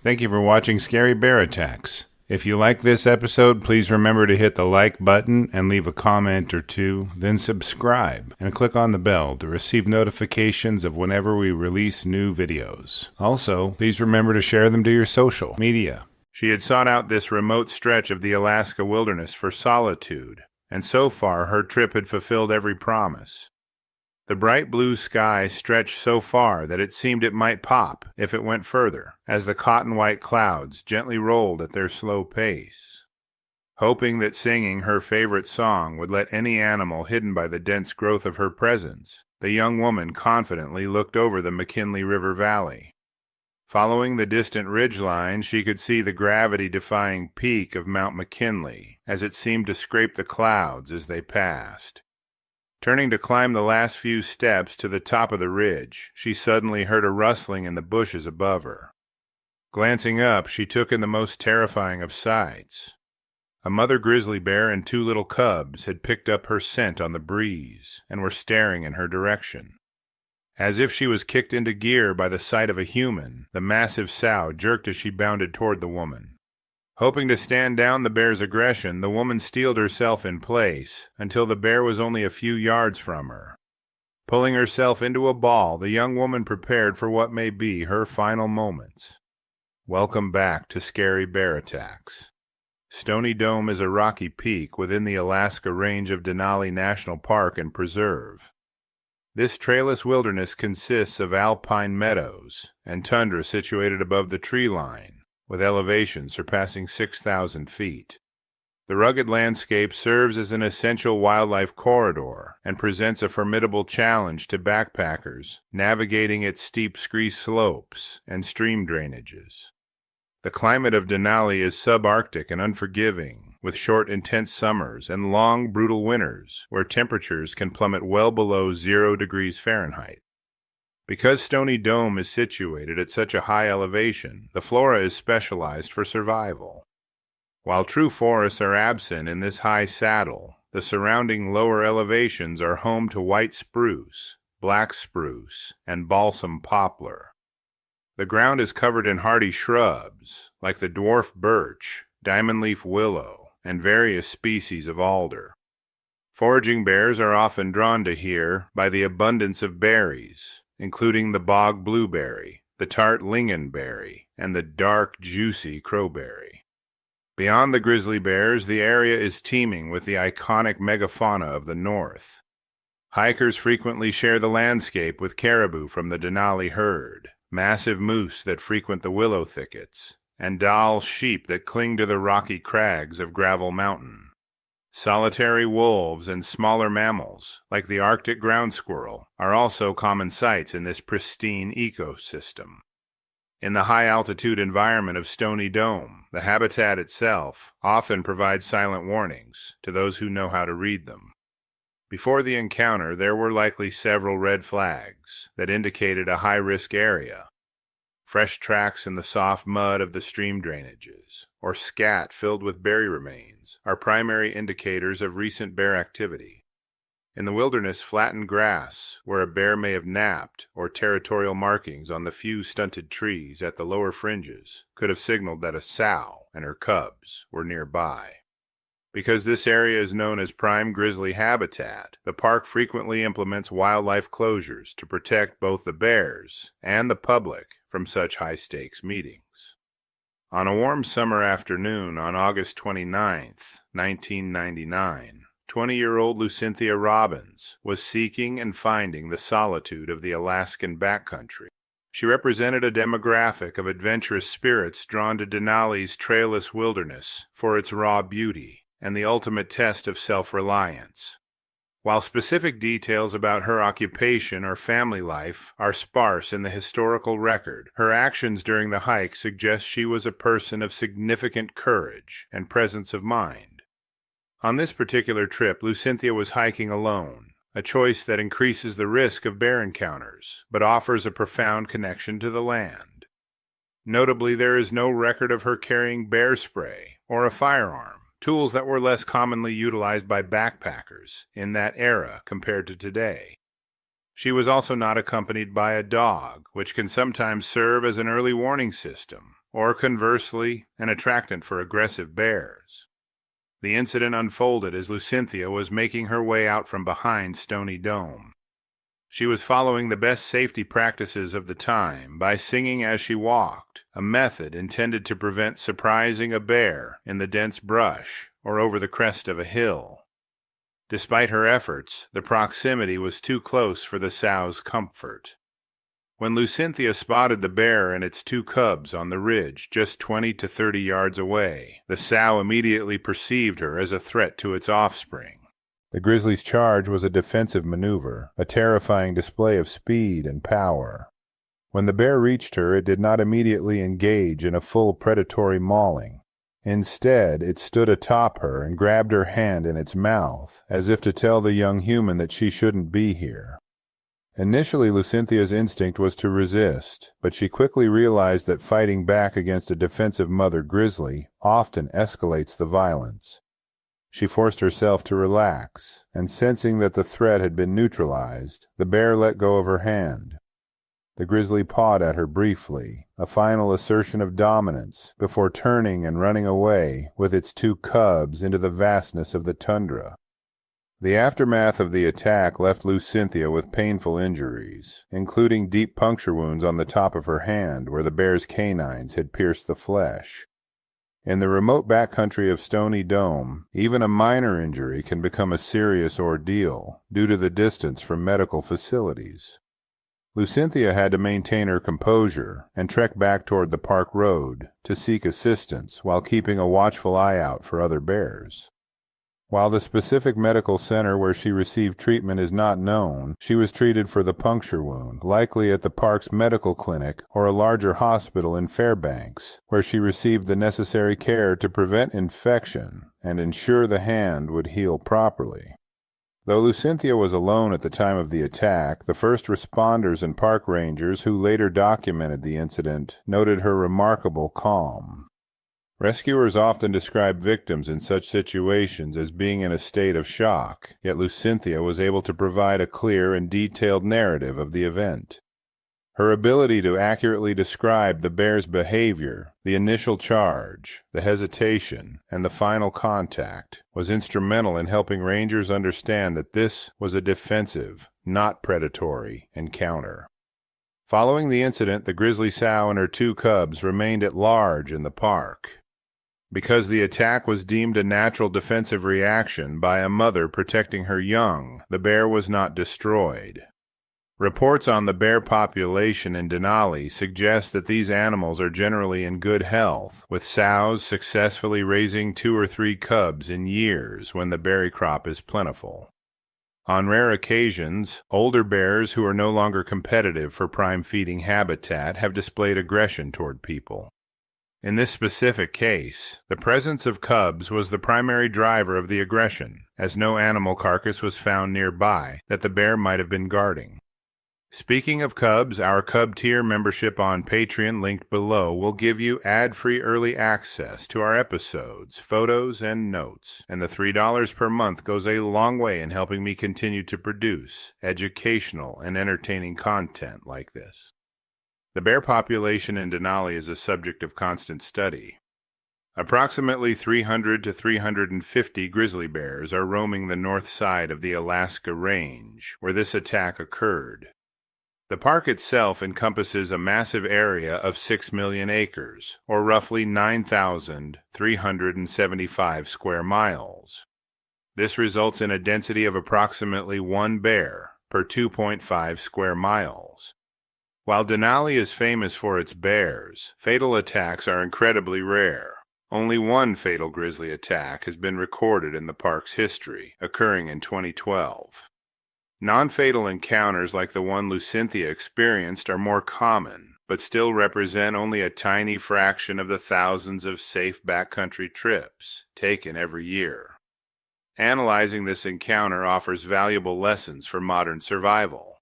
Thank you for watching Scary Bear Attacks. If you like this episode, please remember to hit the like button and leave a comment or two, then subscribe and click on the bell to receive notifications of whenever we release new videos. Also, please remember to share them to your social media. She had sought out this remote stretch of the Alaska wilderness for solitude, and so far her trip had fulfilled every promise. The bright blue sky stretched so far that it seemed it might pop if it went further, as the cotton-white clouds gently rolled at their slow pace. Hoping that singing her favorite song would let any animal hidden by the dense growth of her presence, the young woman confidently looked over the McKinley River Valley. Following the distant ridgeline, she could see the gravity-defying peak of Mount McKinley as it seemed to scrape the clouds as they passed. Turning to climb the last few steps to the top of the ridge, she suddenly heard a rustling in the bushes above her. Glancing up, she took in the most terrifying of sights. A mother grizzly bear and two little cubs had picked up her scent on the breeze and were staring in her direction. As if she was kicked into gear by the sight of a human, the massive sow jerked as she bounded toward the woman. Hoping to stand down the bear's aggression, the woman steeled herself in place until the bear was only a few yards from her. Pulling herself into a ball, the young woman prepared for what may be her final moments. Welcome back to Scary Bear Attacks. Stony Dome is a rocky peak within the Alaska range of Denali National Park and Preserve. This trailless wilderness consists of alpine meadows and tundra situated above the tree line, with elevation surpassing 6,000 feet. The rugged landscape serves as an essential wildlife corridor and presents a formidable challenge to backpackers navigating its steep scree slopes and stream drainages. The climate of Denali is subarctic and unforgiving, with short, intense summers and long, brutal winters where temperatures can plummet well below 0 degrees Fahrenheit. Because Stony Dome is situated at such a high elevation, the flora is specialized for survival. While true forests are absent in this high saddle, the surrounding lower elevations are home to white spruce, black spruce, and balsam poplar. The ground is covered in hardy shrubs, like the dwarf birch, diamond-leaf willow, and various species of alder. Foraging bears are often drawn to here by the abundance of berries, including the bog blueberry, the tart lingonberry, and the dark, juicy crowberry. Beyond the grizzly bears, the area is teeming with the iconic megafauna of the north. Hikers frequently share the landscape with caribou from the Denali herd, massive moose that frequent the willow thickets, and Dall sheep that cling to the rocky crags of Gravel Mountain. Solitary wolves and smaller mammals, like the Arctic ground squirrel, are also common sights in this pristine ecosystem. In the high-altitude environment of Stony Dome, the habitat itself often provides silent warnings to those who know how to read them. Before the encounter, there were likely several red flags that indicated a high-risk area. Fresh tracks in the soft mud of the stream drainages, or scat filled with berry remains, are primary indicators of recent bear activity. In the wilderness, flattened grass, where a bear may have napped, or territorial markings on the few stunted trees at the lower fringes, could have signaled that a sow and her cubs were nearby. Because this area is known as prime grizzly habitat, the park frequently implements wildlife closures to protect both the bears and the public from such high-stakes meetings. On a warm summer afternoon on August 29, 1999, 20-year-old Lucynthia Robbins was seeking and finding the solitude of the Alaskan backcountry. She represented a demographic of adventurous spirits drawn to Denali's trailless wilderness for its raw beauty and the ultimate test of self-reliance. While specific details about her occupation or family life are sparse in the historical record, her actions during the hike suggest she was a person of significant courage and presence of mind. On this particular trip, Lucynthia was hiking alone, a choice that increases the risk of bear encounters, but offers a profound connection to the land. Notably, there is no record of her carrying bear spray or a firearm, tools that were less commonly utilized by backpackers in that era compared to today. She was also not accompanied by a dog, which can sometimes serve as an early warning system, or conversely, an attractant for aggressive bears. The incident unfolded as Lucynthia was making her way out from behind Stony Dome. She was following the best safety practices of the time by singing as she walked, a method intended to prevent surprising a bear in the dense brush or over the crest of a hill. Despite her efforts, the proximity was too close for the sow's comfort. When Lucynthia spotted the bear and its two cubs on the ridge just 20 to 30 yards away, the sow immediately perceived her as a threat to its offspring. The grizzly's charge was a defensive maneuver, a terrifying display of speed and power. When the bear reached her, it did not immediately engage in a full predatory mauling. Instead, it stood atop her and grabbed her hand in its mouth, as if to tell the young human that she shouldn't be here. Initially, Lucynthia's instinct was to resist, but she quickly realized that fighting back against a defensive mother grizzly often escalates the violence. She forced herself to relax, and sensing that the threat had been neutralized, the bear let go of her hand. The grizzly pawed at her briefly, a final assertion of dominance, before turning and running away with its two cubs into the vastness of the tundra. The aftermath of the attack left Lucynthia with painful injuries, including deep puncture wounds on the top of her hand where the bear's canines had pierced the flesh. In the remote backcountry of Stony Dome, even a minor injury can become a serious ordeal due to the distance from medical facilities. Lucynthia had to maintain her composure and trek back toward the park road to seek assistance while keeping a watchful eye out for other bears. While the specific medical center where she received treatment is not known, she was treated for the puncture wound, likely at the park's medical clinic or a larger hospital in Fairbanks, where she received the necessary care to prevent infection and ensure the hand would heal properly. Though Lucynthia was alone at the time of the attack, the first responders and park rangers who later documented the incident noted her remarkable calm. Rescuers often describe victims in such situations as being in a state of shock, yet Lucynthia was able to provide a clear and detailed narrative of the event. Her ability to accurately describe the bear's behavior, the initial charge, the hesitation, and the final contact was instrumental in helping rangers understand that this was a defensive, not predatory, encounter. Following the incident, the grizzly sow and her two cubs remained at large in the park. Because the attack was deemed a natural defensive reaction by a mother protecting her young, the bear was not destroyed. Reports on the bear population in Denali suggest that these animals are generally in good health, with sows successfully raising 2 or 3 cubs in years when the berry crop is plentiful. On rare occasions, older bears who are no longer competitive for prime feeding habitat have displayed aggression toward people. In this specific case, the presence of cubs was the primary driver of the aggression, as no animal carcass was found nearby that the bear might have been guarding. Speaking of cubs, our Cub Tier membership on Patreon linked below will give you ad-free early access to our episodes, photos, and notes, and the $3 per month goes a long way in helping me continue to produce educational and entertaining content like this. The bear population in Denali is a subject of constant study. Approximately 300 to 350 grizzly bears are roaming the north side of the Alaska Range, where this attack occurred. The park itself encompasses a massive area of 6 million acres, or roughly 9,375 square miles. This results in a density of approximately 1 bear per 2.5 square miles. While Denali is famous for its bears, fatal attacks are incredibly rare. Only one fatal grizzly attack has been recorded in the park's history, occurring in 2012. Non-fatal encounters like the one Lucynthia experienced are more common, but still represent only a tiny fraction of the thousands of safe backcountry trips taken every year. Analyzing this encounter offers valuable lessons for modern survival.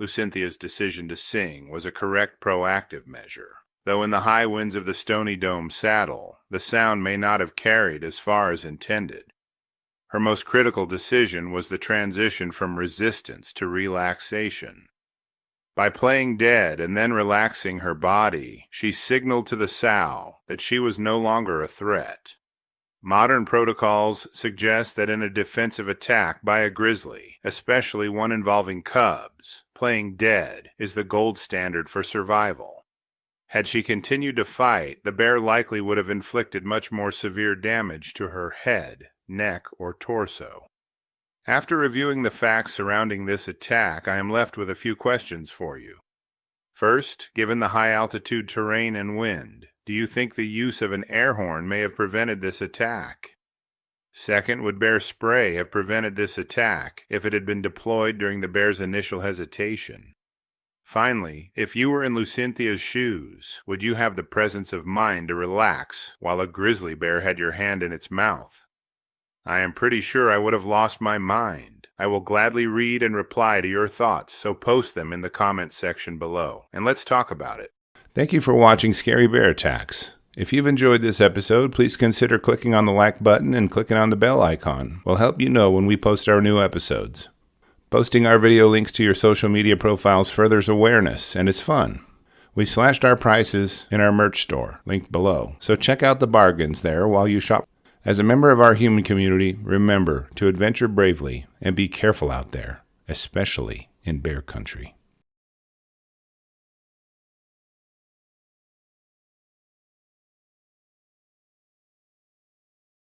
Lucynthia's decision to sing was a correct proactive measure, though in the high winds of the Stony Dome saddle, the sound may not have carried as far as intended. Her most critical decision was the transition from resistance to relaxation. By playing dead and then relaxing her body, she signaled to the sow that she was no longer a threat. Modern protocols suggest that in a defensive attack by a grizzly, especially one involving cubs, playing dead is the gold standard for survival. Had she continued to fight, the bear likely would have inflicted much more severe damage to her head, neck, or torso. After reviewing the facts surrounding this attack, I am left with a few questions for you. First, given the high-altitude terrain and wind, do you think the use of an air horn may have prevented this attack? Second, would bear spray have prevented this attack if it had been deployed during the bear's initial hesitation? Finally, if you were in Lucynthia's shoes, would you have the presence of mind to relax while a grizzly bear had your hand in its mouth? I am pretty sure I would have lost my mind. I will gladly read and reply to your thoughts, so post them in the comments section below, and let's talk about it. Thank you for watching Scary Bear Attacks. If you've enjoyed this episode, please consider clicking on the like button and clicking on the bell icon. We'll help you know when we post our new episodes. Posting our video links to your social media profiles furthers awareness, and it's fun. We slashed our prices in our merch store, linked below, so check out the bargains there while you shop. As a member of our human community, remember to adventure bravely and be careful out there, especially in bear country.